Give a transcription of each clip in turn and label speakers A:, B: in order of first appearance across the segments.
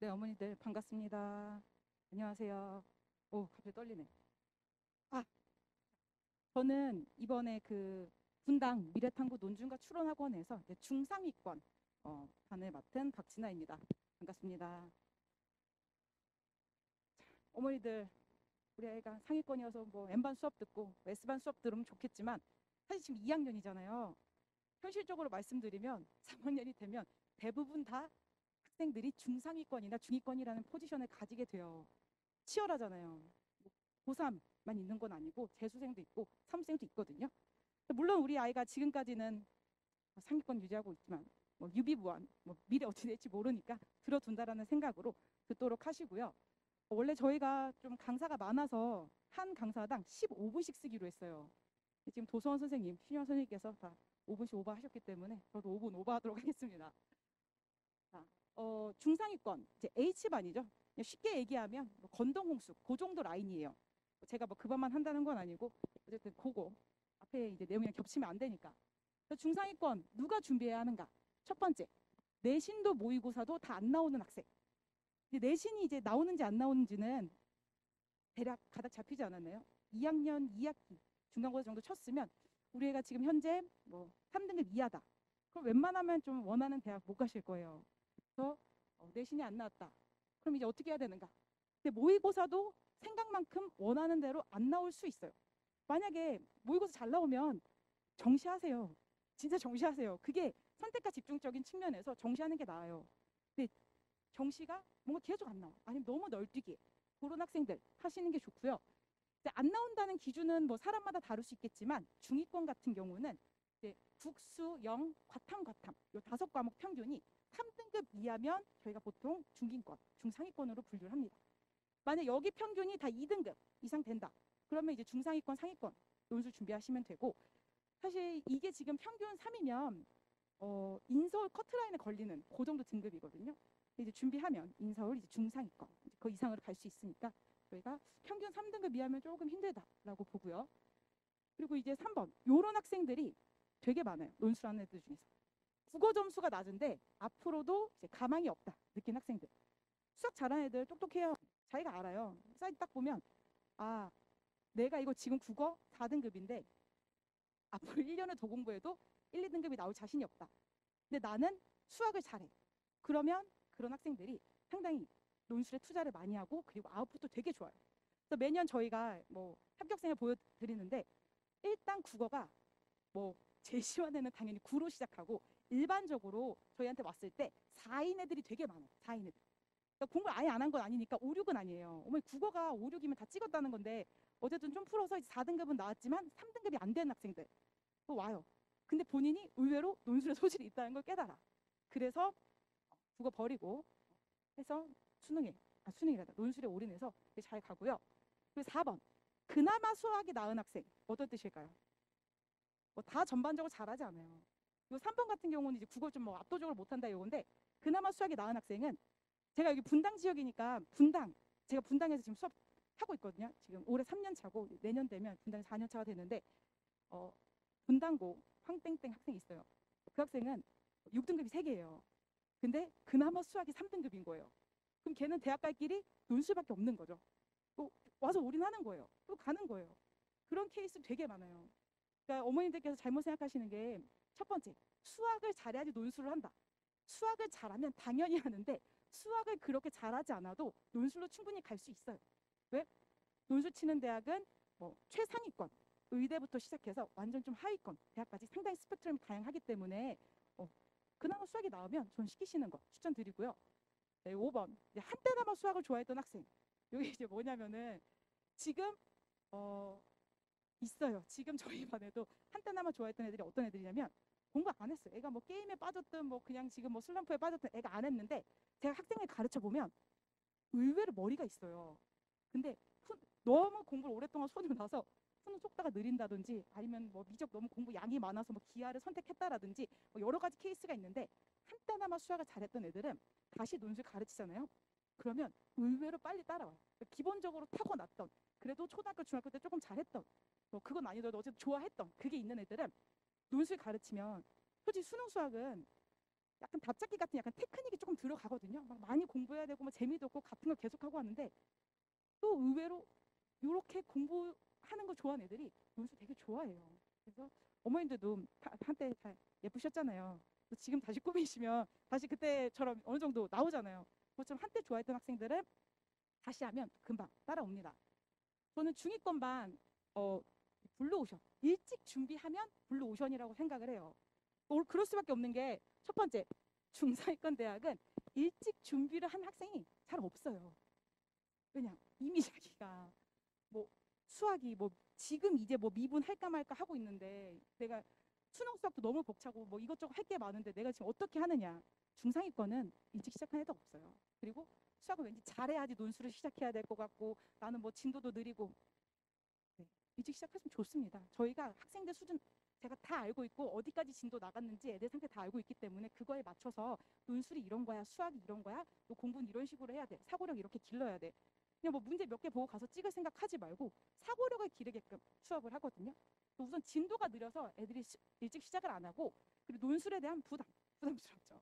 A: 네, 어머니들 반갑습니다. 안녕하세요. 오, 갑자기 떨리네. 아, 저는 이번에 그 분당 미래탐구 논중과 추론학원에서 이제 중상위권 반을 맡은 박진아입니다. 반갑습니다. 어머니들, 우리 아이가 상위권이어서 뭐 N반 수업 듣고 S반 수업 들으면 좋겠지만 사실 지금 2학년이잖아요. 현실적으로 말씀드리면 3학년이 되면 대부분 다 학생들이 중상위권이나 중위권이라는 포지션을 가지게 돼요. 치열하잖아요. 뭐 고3만 있는 건 아니고 재수생도 있고 사무생도 있거든요. 물론 우리 아이가 지금까지는 상위권 유지하고 있지만 뭐 유비무환, 뭐 미래 어떻게 될지 모르니까 들어둔다라는 생각으로 듣도록 하시고요. 원래 저희가 좀 강사가 많아서 한 강사당 15분씩 쓰기로 했어요. 지금 도서원 선생님, 신현 선생님께서 다 5분씩 오버하셨기 때문에 저도 5분 오버하도록 하겠습니다. 자, 중상위권 이제 H반이죠. 그냥 쉽게 얘기하면 뭐 건동홍수 그 정도 라인이에요. 제가 뭐 그것만 한다는 건 아니고 어쨌든 그거 앞에 이제 내용이랑 겹치면 안 되니까. 그래서 중상위권 누가 준비해야 하는가? 첫 번째, 내신도 모의고사도 다 안 나오는 학생. 근데 내신이 이제 나오는지 안 나오는지는 대략 가닥 잡히지 않았나요? 2학년 2학기 중간고사 정도 쳤으면 우리 애가 지금 현재 뭐 3등급 이하다. 그럼 웬만하면 좀 원하는 대학 못 가실 거예요. 그래서 내신이 안 나왔다. 그럼 이제 어떻게 해야 되는가? 근데 모의고사도 생각만큼 원하는 대로 안 나올 수 있어요. 만약에 모의고사 잘 나오면 정시하세요. 진짜 정시하세요. 그게 선택과 집중적인 측면에서 정시하는 게 나아요. 근데 정시가 뭔가 계속 안 나와. 아니면 너무 널뛰기. 그런 학생들 하시는 게 좋고요. 이제 안 나온다는 기준은 뭐 사람마다 다를 수 있겠지만 중위권 같은 경우는 이제 국수, 영, 과탐 요 5과목 평균이 3등급 이하면 저희가 보통 중긴권, 중상위권으로 분류를 합니다. 만약 여기 평균이 다 2등급 이상 된다. 그러면 이제 중상위권, 상위권 논술 준비하시면 되고 사실 이게 지금 평균 3이면 인서울 커트라인에 걸리는 그 정도 등급이거든요. 이제 준비하면 인서울 이제 중상위권 그 이상으로 갈 수 있으니까 저희가 평균 3등급 이하면 조금 힘들다라고 보고요. 그리고 이제 3번 요런 학생들이 되게 많아요. 논술하는 애들 중에서. 국어 점수가 낮은데 앞으로도 이제 가망이 없다 느낀 학생들. 수학 잘하는 애들 똑똑해요. 자기가 알아요. 사이트 딱 보면 아 내가 이거 지금 국어 4등급인데 앞으로 1년을 더 공부해도 1, 2등급이 나올 자신이 없다. 근데 나는 수학을 잘해. 그러면 그런 학생들이 상당히 논술에 투자를 많이 하고 그리고 아웃풋도 되게 좋아요. 그래서 매년 저희가 뭐 합격생을 보여드리는데 일단 국어가 뭐 제시원에는 당연히 9로 시작하고 일반적으로 저희한테 왔을 때 4인 애들이 되게 많아요. 4인 애들. 그러니까 공부를 아예 안 한 건 아니니까 5, 6은 아니에요. 어머니 국어가 5, 6이면 다 찍었다는 건데 어쨌든 좀 풀어서 4등급은 나왔지만 3등급이 안 된 학생들 와요. 근데 본인이 의외로 논술에 소질이 있다는 걸 깨달아. 그래서 국어 버리고 해서 수능이란다. 논술에 올인해서 잘 가고요. 그리고 4번. 그나마 수학이 나은 학생. 어떤 뜻일까요? 뭐 다 전반적으로 잘하지 않아요. 이 3번 같은 경우는 이제 국어 좀 뭐 압도적으로 못한다 이건데 그나마 수학이 나은 학생은 제가 여기 분당 지역이니까 제가 분당에서 지금 수업 하고 있거든요. 지금 올해 3년 차고 내년 되면 분당 4년 차가 되는데 어, 분당고 황땡땡 학생이 있어요. 그 학생은 6등급이 3개예요. 근데 그나마 수학이 3등급인 거예요. 그럼 걔는 대학 갈 길이 논술밖에 없는 거죠. 또 와서 올인하는 거예요. 또 가는 거예요. 그런 케이스 되게 많아요. 그러니까 어머님들께서 잘못 생각하시는 게 첫 번째, 수학을 잘해야지 논술을 한다. 수학을 잘하면 당연히 하는데 수학을 그렇게 잘하지 않아도 논술로 충분히 갈 수 있어요. 왜? 논술 치는 대학은 뭐 최상위권, 의대부터 시작해서 완전 좀 하위권 대학까지 상당히 스펙트럼이 다양하기 때문에 그나마 수학이 나오면 전 시키시는 거 추천드리고요. 네, 5번 한때나마 수학을 좋아했던 학생. 이게 이제 뭐냐면은 지금 어, 있어요. 지금 저희 반에도 한때나마 좋아했던 애들이 어떤 애들이냐면 공부 안 했어요. 애가 뭐 게임에 빠졌든 뭐 그냥 지금 뭐 슬럼프에 빠졌든 애가 안 했는데 제가 학생을 가르쳐 보면 의외로 머리가 있어요. 근데 너무 공부를 오랫동안 손을 놔서 푸는 속도가 느린다든지 아니면 뭐 미적 너무 공부 양이 많아서 뭐 기하를 선택했다라든지 뭐 여러 가지 케이스가 있는데 한때나마 수학을 잘했던 애들은 다시 논술 가르치잖아요. 그러면 의외로 빨리 따라와요. 그러니까 기본적으로 타고났던 그래도 초등학교 중학교 때 조금 잘했던 뭐 그건 아니더라도 어쨌든 좋아했던 그게 있는 애들은 논술 가르치면 솔직히 수능 수학은 약간 답잡기 같은 약간 테크닉이 조금 들어가거든요. 막 많이 공부해야 되고 뭐 재미도 없고 같은 걸 계속하고 하는데 또 의외로 이렇게 공부하는 거 좋아하는 애들이 논술 되게 좋아해요. 그래서 어머님들도 한때 다 예쁘셨잖아요. 또 지금 다시 꾸미시면 다시 그때처럼 어느 정도 나오잖아요. 그것처럼 한때 좋아했던 학생들은 다시 하면 금방 따라옵니다. 저는 중위권반 어, 블루오션 일찍 준비하면 블루오션이라고 생각을 해요. 그럴 수밖에 없는 게 첫 번째 중상위권 대학은 일찍 준비를 한 학생이 잘 없어요. 왜냐 이미 자기가 뭐 수학이 뭐 지금 이제 뭐 미분할까 말까 하고 있는데 내가 수능 수학도 너무 벅차고 뭐 이것저것 할 게 많은데 내가 지금 어떻게 하느냐. 중상위권은 일찍 시작한 애도 없어요. 그리고 수학을 왠지 잘해야지 논술을 시작해야 될 것 같고 나는 뭐 진도도 느리고 네, 일찍 시작하시면 좋습니다. 저희가 학생들 수준 제가 다 알고 있고 어디까지 진도 나갔는지 애들 상태 다 알고 있기 때문에 그거에 맞춰서 논술이 이런 거야 수학이 이런 거야 너 공부는 이런 식으로 해야 돼 사고력 이렇게 길러야 돼 그냥 뭐 문제 몇 개 보고 가서 찍을 생각하지 말고 사고력을 기르게끔 수업을 하거든요. 우선 진도가 느려서 애들이 일찍 시작을 안 하고 그리고 논술에 대한 부담스럽죠.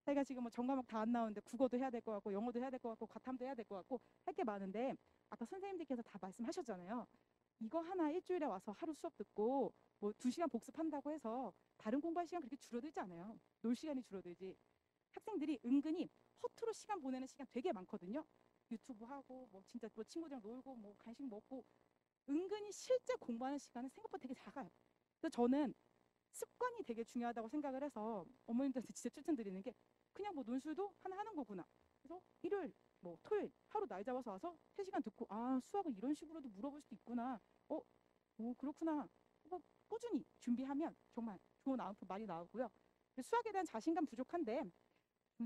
A: 자기가 지금 뭐 전과목 다 안 나오는데 국어도 해야 될 것 같고 영어도 해야 될 것 같고 과탐도 해야 될 것 같고 할 게 많은데 아까 선생님들께서 다 말씀하셨잖아요. 이거 하나 일주일에 와서 하루 수업 듣고 뭐 2시간 복습한다고 해서 다른 공부할 시간 그렇게 줄어들지 않아요. 놀 시간이 줄어들지. 학생들이 은근히 허투루 시간 보내는 시간 되게 많거든요. 유튜브 하고 뭐 진짜 뭐 친구들이랑 놀고 뭐 간식 먹고 은근히 실제 공부하는 시간은 생각보다 되게 작아요. 그래서 저는 습관이 되게 중요하다고 생각을 해서 어머님들한테 진짜 추천드리는 게 그냥 뭐 논술도 하나 하는 거구나. 그래서 일요일 뭐 토요일 하루 날 잡아서 와서 3시간 듣고 아 수학을 이런 식으로도 물어볼 수도 있구나. 그렇구나. 뭐 꾸준히 준비하면 정말 좋은 아웃풋 많이 나오고요. 수학에 대한 자신감 부족한데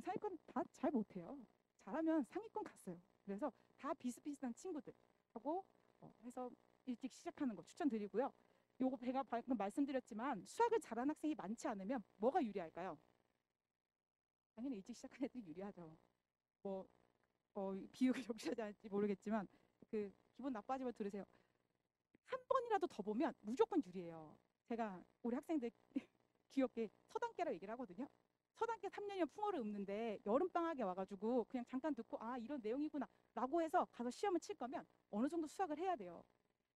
A: 상위권 다 잘 못해요. 잘하면 상위권 갔어요. 그래서 다 비슷비슷한 친구들하고 해서 일찍 시작하는 거 추천드리고요. 요거 제가 방금 말씀드렸지만 수학을 잘하는 학생이 많지 않으면 뭐가 유리할까요? 당연히 일찍 시작한 애들이 유리하죠. 뭐 비유가 적절하지 않을지 모르겠지만 그 기분 나빠지면 들으세요. 한 번이라도 더 보면 무조건 유리해요. 제가 우리 학생들 귀엽게 서당계라고 얘기를 하거든요. 서당계 3년이면 풍어를 읊는데 여름방학에 와가지고 그냥 잠깐 듣고 아 이런 내용이구나 라고 해서 가서 시험을 칠 거면 어느 정도 수학을 해야 돼요.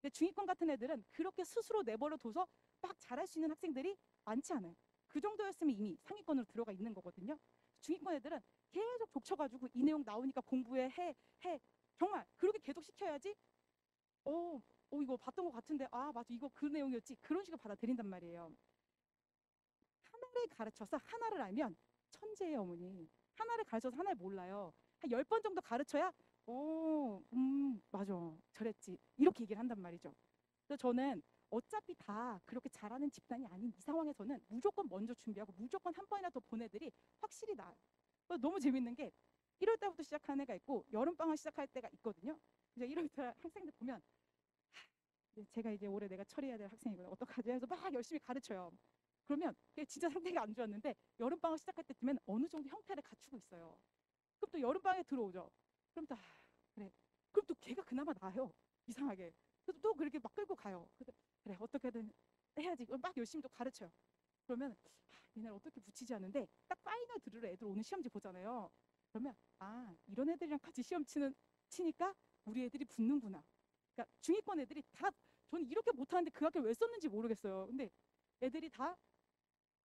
A: 근데 중위권 같은 애들은 그렇게 스스로 내버려 둬서 막 잘할 수 있는 학생들이 많지 않아요. 그 정도였으면 이미 상위권으로 들어가 있는 거거든요. 중위권 애들은 계속 족쳐가지고 이 내용 나오니까 공부해 해 정말 그렇게 계속 시켜야지 이거 봤던 것 같은데 아 맞아 이거 그 내용이었지 그런 식으로 받아들인단 말이에요. 하나를 가르쳐서 하나를 알면 천재예요 어머니. 하나를 가르쳐서 하나를 몰라요. 한 10번 정도 가르쳐야 맞아 저랬지 이렇게 얘기를 한단 말이죠. 그래서 저는 어차피 다 그렇게 잘하는 집단이 아닌 이 상황에서는 무조건 먼저 준비하고 무조건 한 번이라도 본 애들이 확실히 나아요. 너무 재밌는 게 1월 달부터 시작하는 애가 있고 여름방학 시작할 때가 있거든요. 이제 1월 달 학생들 보면 제가 이제 올해 내가 처리해야 될 학생이거든요. 어떡하지 해서 막 열심히 가르쳐요. 그러면 그게 진짜 상태가 안 좋았는데 여름방학 시작할 때쯤엔 어느 정도 형태를 갖추고 있어요. 그럼 또 여름방학에 들어오죠. 그럼 또 그래. 그럼 또 걔가 그나마 나아요. 이상하게. 그래서 또 그렇게 막 끌고 가요. 그래서 그래 어떻게든 해야지. 막 열심히 또 가르쳐요. 그러면 얘네를 어떻게 붙이지 않는데 딱 파이널 들으러 애들 오는 시험지 보잖아요. 그러면 이런 애들이랑 같이 시험 치니까 우리 애들이 붙는구나. 그러니까 중위권 애들이 다 저는 이렇게 못하는데 그 학교를 왜 썼는지 모르겠어요. 근데 애들이 다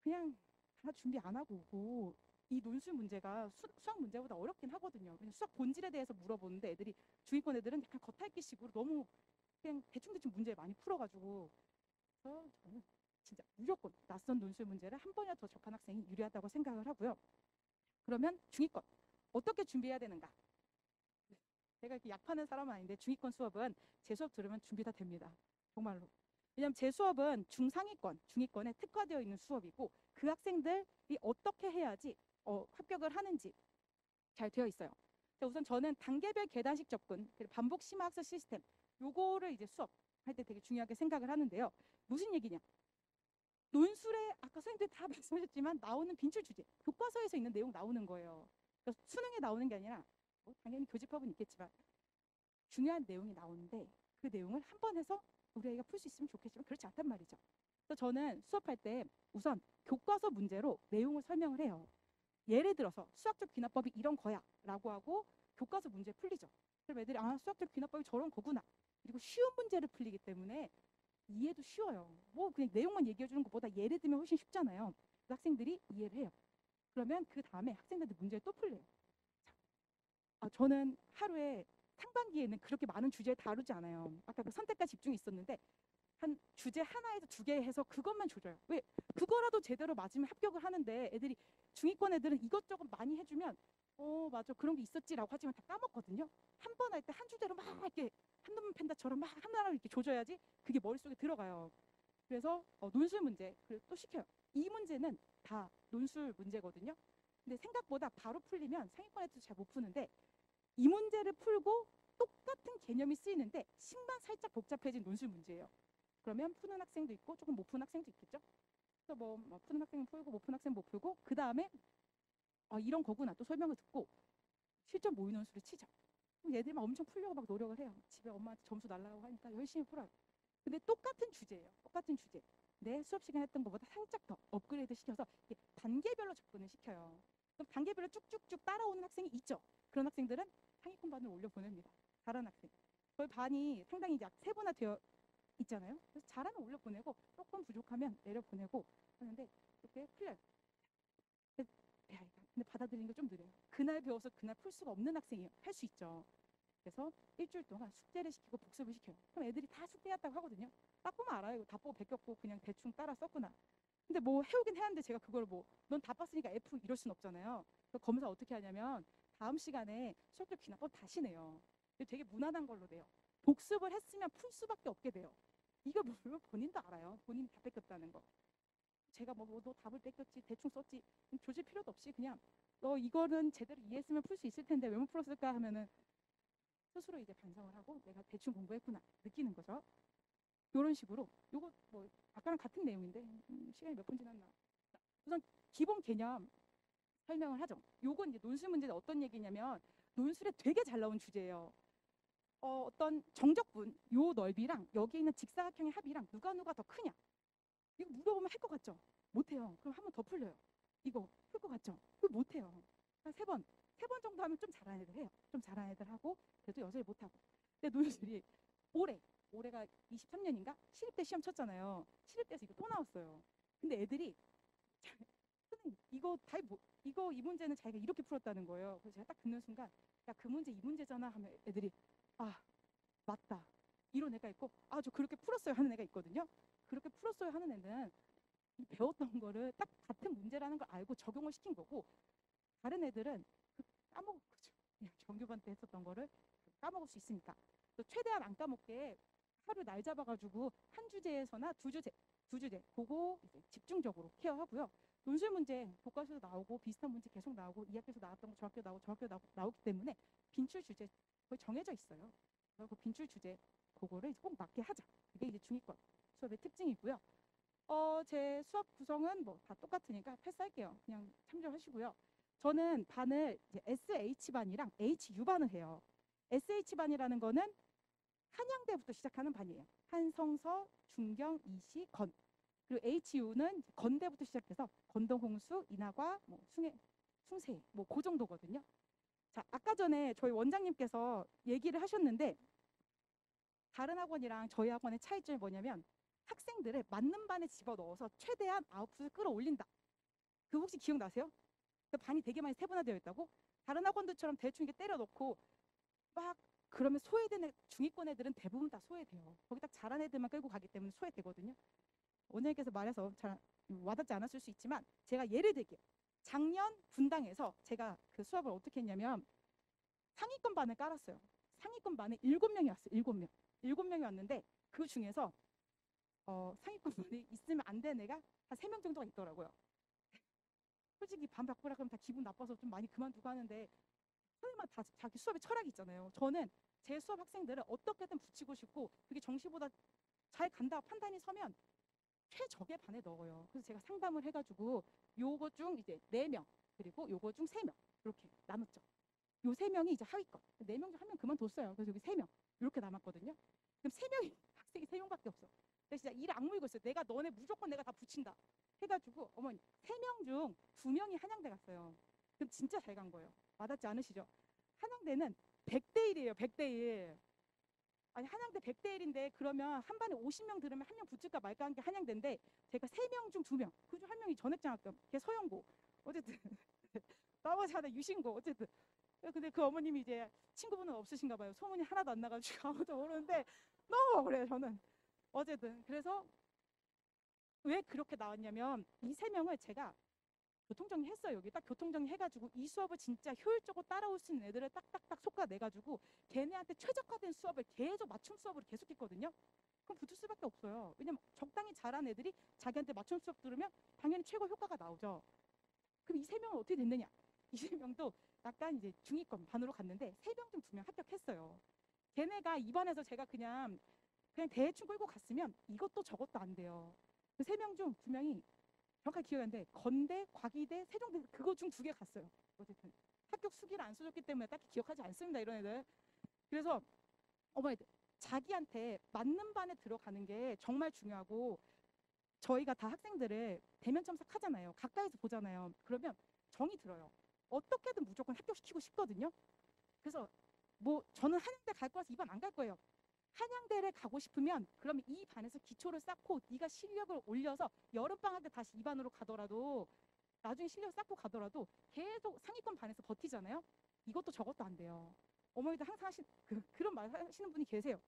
A: 그냥 다 준비 안 하고 오고 이 논술 문제가 수학 문제보다 어렵긴 하거든요. 그냥 수학 본질에 대해서 물어보는데 애들이 중위권 애들은 약간 겉핥기식으로 너무 그냥 대충대충 문제 많이 풀어가지고 저는 진짜 무조건 낯선 논술 문제를 한 번이라도 더 접한 학생이 유리하다고 생각을 하고요. 그러면 중위권 어떻게 준비해야 되는가? 제가 이렇게 약하는 사람은 아닌데 중위권 수업은 제 수업 들으면 준비 다 됩니다. 정말로. 왜냐하면 제 수업은 중위권에 특화되어 있는 수업이고 그 학생들이 어떻게 해야지 합격을 하는지 잘 되어 있어요. 우선 저는 단계별 계단식 접근, 그리고 반복 심화 학습 시스템 요거를 이제 수업할 때 되게 중요하게 생각을 하는데요. 무슨 얘기냐? 논술에 아까 선생님들 다 말씀하셨지만 나오는 빈출 주제, 교과서에서 있는 내용 나오는 거예요. 그러니까 수능에 나오는 게 아니라 당연히 교집합은 있겠지만 중요한 내용이 나오는데 그 내용을 한 번 해서 우리 아이가 풀 수 있으면 좋겠지만 그렇지 않단 말이죠. 그래서 저는 수업할 때 우선 교과서 문제로 내용을 설명을 해요. 예를 들어서 수학적 귀납법이 이런 거야 라고 하고 교과서 문제 풀리죠. 그럼 애들이 아 수학적 귀납법이 저런 거구나. 그리고 쉬운 문제를 풀리기 때문에 이해도 쉬워요. 뭐 그냥 내용만 얘기해 주는 것보다 예를 들면 훨씬 쉽잖아요. 그래서 학생들이 이해를 해요. 그러면 그 다음에 학생들한테 문제를 또 풀려요. 저는 하루에 상반기에는 그렇게 많은 주제를 다루지 않아요. 아까 그 선택과 집중이 있었는데 한 주제 하나에서 두 개 해서 그것만 조져요. 왜? 그거라도 제대로 맞으면 합격을 하는데 애들이 중위권 애들은 이것저것 많이 해주면 맞아 그런 게 있었지라고 하지만 다 까먹거든요. 한 번 할 때 한 주제로 막 이렇게 한눈만 팬다처럼 막 하나를 이렇게 조져야지 그게 머릿속에 들어가요. 그래서 논술 문제 또 시켜요. 이 문제는 다 논술 문제거든요. 근데 생각보다 바로 풀리면 상위권 애들도 잘 못 푸는데 이 문제를 풀고 똑같은 개념이 쓰이는데 식만 살짝 복잡해진 논술 문제예요. 그러면 푸는 학생도 있고 조금 못 푸는 학생도 있겠죠. 그래서 뭐 푸는 학생은 풀고 못 푸는 학생은 못 풀고 그 다음에 이런 거구나 또 설명을 듣고 실전 모의 논술을 치죠. 그럼 얘들만 엄청 풀려고 막 노력을 해요. 집에 엄마한테 점수 날라고 하니까 열심히 풀어요. 근데 똑같은 주제예요. 똑같은 주제. 내 수업 시간에 했던 것보다 살짝 더 업그레이드 시켜서 단계별로 접근을 시켜요. 그럼 단계별로 쭉쭉쭉 따라오는 학생이 있죠. 그런 학생들은 상위권 반을 올려보냅니다. 잘하는 학생. 저희 반이 상당히 이제 세분화 되어 있잖아요. 그래서 잘하면 올려보내고 조금 부족하면 내려보내고 하는데 이렇게 풀려요. 근데 받아들이는 게 좀 느려요. 그날 배워서 그날 풀 수가 없는 학생이 할 수 있죠. 그래서 일주일 동안 숙제를 시키고 복습을 시켜요. 그럼 애들이 다 숙제했다고 하거든요. 딱 보면 알아요. 이거 다 보고 베꼈고 그냥 대충 따라 썼구나. 근데 뭐 해오긴 해야 하는데 제가 그걸 뭐 넌 다 봤으니까 F 이럴 순 없잖아요. 그래서 검사 어떻게 하냐면 다음 시간에 수학적 귀납법 다시 내요. 되게 무난한 걸로 내요. 복습을 했으면 풀 수밖에 없게 돼요. 이거 물론 본인도 알아요. 본인이 다 뺏겼다는 거. 제가 너 답을 뺏겼지 대충 썼지 조질 필요도 없이 그냥 너 이거는 제대로 이해했으면 풀 수 있을 텐데 왜 못 풀었을까 하면은 스스로 이제 반성을 하고 내가 대충 공부했구나 느끼는 거죠. 이런 식으로 요거 뭐 아까랑 같은 내용인데 시간이 몇 분 지났나. 우선 기본 개념 설명을 하죠. 요건 이제 논술 문제는 어떤 얘기냐면 논술에 되게 잘 나온 주제예요. 어떤 정적분 요 넓이랑 여기 있는 직사각형의 합이랑 누가 더 크냐. 이거 물어보면 할 것 같죠? 못해요. 그럼 한 번 더 풀려요. 이거 풀 것 같죠? 그거 못해요. 한 세 번 정도 하면 좀 잘하는 애들 해요. 좀 잘하는 애들 하고 그래도 여전히 못하고. 근데 논술이 올해가 23년인가? 시립대 시험 쳤잖아요. 시립대에서 이거 또 나왔어요. 근데 애들이 선생님 이거 이 문제는 자기가 이렇게 풀었다는 거예요. 그래서 제가 딱 듣는 순간 야 그 문제 이 문제잖아 하면 애들이 아 맞다 이런 애가 있고 아 저 그렇게 풀었어요 하는 애가 있거든요. 그렇게 풀었어요 하는 애는 배웠던 거를 딱 같은 문제라는 걸 알고 적용을 시킨 거고 다른 애들은 까먹은 거죠. 그냥 정규반 때 했었던 거를 까먹을 수 있으니까. 또 최대한 안 까먹게 하루 날 잡아가지고 한 주제에서나 두 주제 그거 이제 집중적으로 케어하고요. 논술 문제 교과서에서 나오고 비슷한 문제 계속 나오고 이 학교에서 나왔던 거 저 학교 나오고 저 학교 나오기 때문에 빈출 주제 거의 정해져 있어요. 그리고 빈출 주제 그거를 이제 꼭 맞게 하자. 이게 이제 중위권 수업의 특징이고요. 제 수업 구성은 뭐 다 똑같으니까 패스할게요. 그냥 참조하시고요. 저는 반을 이제 SH반이랑 HU반을 해요. SH반이라는 거는 한양대부터 시작하는 반이에요. 한성서, 중경, 이시, 건. 그리고 HU는 건대부터 시작해서 건동홍수, 인하과, 뭐 숭세, 뭐 그 정도거든요. 자, 아까 전에 저희 원장님께서 얘기를 하셨는데 다른 학원이랑 저희 학원의 차이점이 뭐냐면 학생들을 맞는 반에 집어넣어서 최대한 아웃풋을 끌어올린다. 그 혹시 기억나세요? 그 반이 되게 많이 세분화되어 있다고? 다른 학원들처럼 대충 이렇게 때려넣고 막 그러면 소외된 중위권 애들은 대부분 다 소외돼요. 거기 딱 잘한 애들만 끌고 가기 때문에 소외되거든요. 원장님께서 말해서 잘 와닿지 않았을 수 있지만 제가 예를 들게요. 작년 분당에서 제가 그 수업을 어떻게 했냐면 상위권 반을 깔았어요. 상위권 반에 7명이 왔어요. 7명. 7명이 왔는데 그 중에서 상위권 반에 있으면 안 되는 애가 한 3명 정도가 있더라고요. 솔직히 반 바꾸라 그러면 다 기분 나빠서 좀 많이 그만두고 하는데 선생님은 다 자기 수업에 철학이 있잖아요. 저는 제 수업 학생들을 어떻게든 붙이고 싶고 그게 정시보다 잘 간다 판단이 서면 최적의 반에 넣어요. 그래서 제가 상담을 해가지고 요거 중 이제 4명 그리고 요거 중 3명 이렇게 나눴죠. 요 3명이 이제 하위권 4명 중 1명 그만뒀어요. 그래서 여기 3명 이렇게 남았거든요. 그럼 3명이 학생이 3명밖에 없어. 그래서 진짜 이를 악물고 있어요. 너네 무조건 내가 다 붙인다 해가지고 어머니 3명 중 2명이 한양대 갔어요. 그 진짜 잘 간 거예요. 와닿지 않으시죠? 한양대는 100대 1이에요. 100대 1. 아니 한양대 100대 1인데 그러면 한 반에 50명 들으면 한 명 붙을까 말까 한 게 한양대인데 제가 3명 중 2명. 그중 한 명이 전액장학금. 걔 서영고. 어쨌든 나머지 하나 유신고. 어쨌든 근데 그 어머님이 이제 친구분은 없으신가 봐요. 소문이 하나도 안 나가지고 아무도 모르는데 너무 억울해요 저는. 어쨌든 그래서 왜 그렇게 나왔냐면 이 3명을 제가 교통정리 했어요. 여기 딱 교통정리 해가지고 이 수업을 진짜 효율적으로 따라올 수 있는 애들을 딱딱딱 솎아내가지고 걔네한테 최적화된 수업을 계속 맞춤 수업으로 계속했거든요. 그럼 붙을 수밖에 없어요. 왜냐면 적당히 잘한 애들이 자기한테 맞춤 수업 들으면 당연히 최고 효과가 나오죠. 그럼 이 3명은 어떻게 됐느냐? 이 3명도 약간 이제 중위권 반으로 갔는데 3명 중 2명 합격했어요. 걔네가 입안에서 제가 그냥 대충 끌고 갔으면 이것도 저것도 안 돼요. 그 3명 중 2명이 정확하게 기억이 안 나는데 건대, 과기대, 세종대 그거 중 2개 갔어요. 어쨌든 합격 수기를 안 써줬기 때문에 딱히 기억하지 않습니다. 이런 애들. 그래서 어머니들 자기한테 맞는 반에 들어가는 게 정말 중요하고 저희가 다 학생들을 대면 첨삭하잖아요. 가까이서 보잖아요. 그러면 정이 들어요. 어떻게든 무조건 합격시키고 싶거든요. 그래서 뭐 저는 한양대 갈 거라서 이 반 안 갈 거예요. 한양대를 가고 싶으면 그러면 이 반에서 기초를 쌓고 네가 실력을 올려서 여름방학 때 다시 이 반으로 가더라도 나중에 실력 쌓고 가더라도 계속 상위권 반에서 버티잖아요. 이것도 저것도 안 돼요. 어머니들 항상 그런 말 하시는 분이 계세요.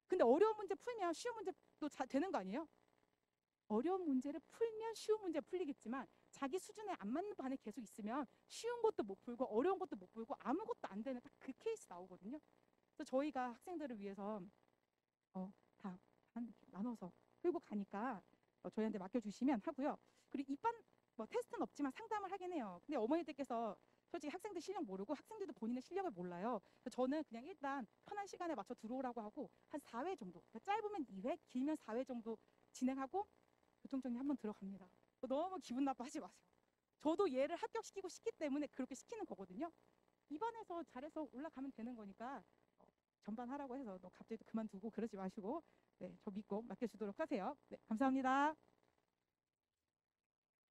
A: 근데 어려운 문제 풀면 쉬운 문제도 되는 거 아니에요? 어려운 문제를 풀면 쉬운 문제 풀리겠지만 자기 수준에 안 맞는 반에 계속 있으면 쉬운 것도 못 풀고 어려운 것도 못 풀고 아무것도 안 되는 딱 그 케이스 나오거든요. 그래서 저희가 학생들을 위해서 다 나눠서 끌고 가니까 저희한테 맡겨주시면 하고요. 그리고 이반 뭐 테스트는 없지만 상담을 하긴 해요. 근데 어머니들께서 솔직히 학생들 실력 모르고 학생들도 본인의 실력을 몰라요. 그래서 저는 그냥 일단 편한 시간에 맞춰 들어오라고 하고 한 4회 정도, 그러니까 짧으면 2회, 길면 4회 정도 진행하고 교통정리 한번 들어갑니다. 너무 기분 나빠하지 마세요. 저도 얘를 합격시키고 싶기 때문에 그렇게 시키는 거거든요. 입안에서 잘해서 올라가면 되는 거니까 전반 하라고 해서 너 갑자기 그만두고 그러지 마시고 네, 저 믿고 맡겨주도록 하세요. 네, 감사합니다.